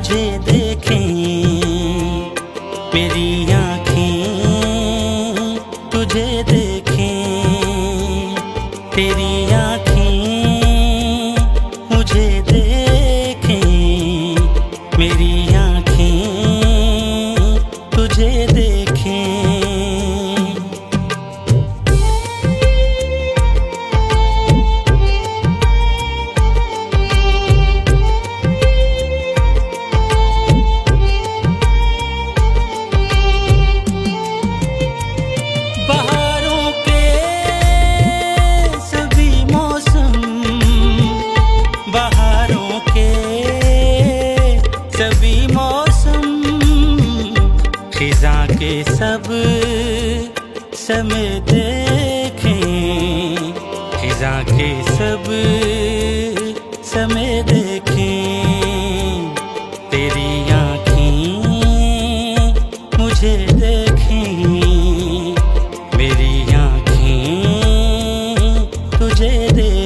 मुझे देखें, मेरी आँखें तुझे देखें, तेरी आँखें मुझे देखें, मेरी आँखें तुझे देखें। खिज़ां के सब समय देखें, खिज़ां के सब समय देखें, तेरी आँखें मुझे देखें, मेरी आँखें तुझे देखें।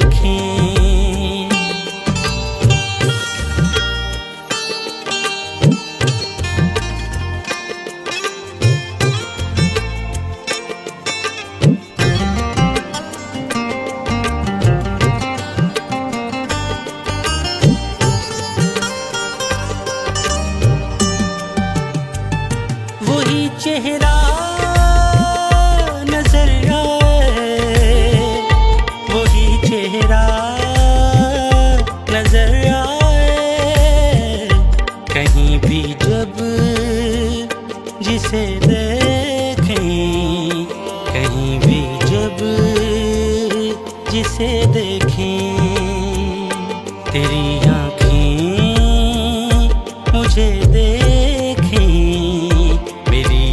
चेहरा नजर आए, वही चेहरा नजर आए, कहीं भी जब जिसे देखें, कहीं भी जब जिसे देखें, तेरी आँखें मुझे देखें, मेरी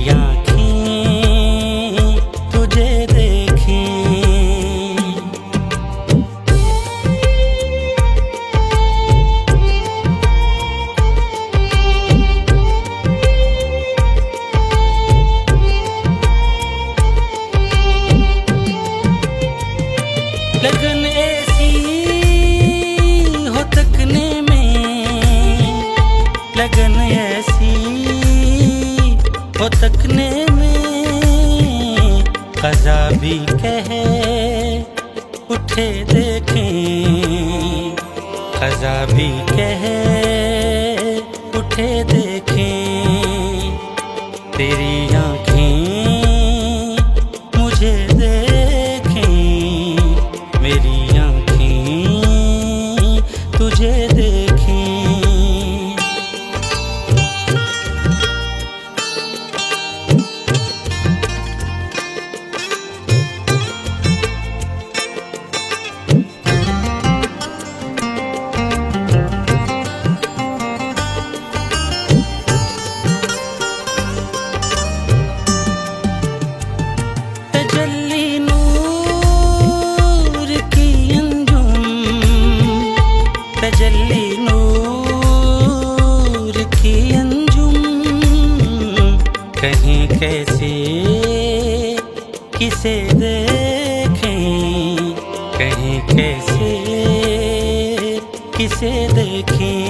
लगन ऐसी हो तकने में, लगन ऐसी हो तकने में, क़ज़ा भी कहे उठे देखें, क़ज़ा भी कहे उठे देखें, तेरी आँखें मुझे देखें, मेरी आँखें तुझे देखें। तजल्ली नूर की अंजुम, तजल्ली नूर की अंजुम, कहीं कैसे किसे देखें, कहीं कैसे किसे देखें,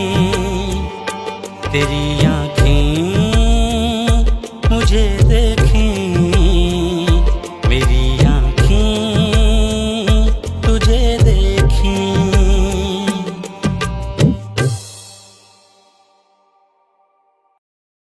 तेरी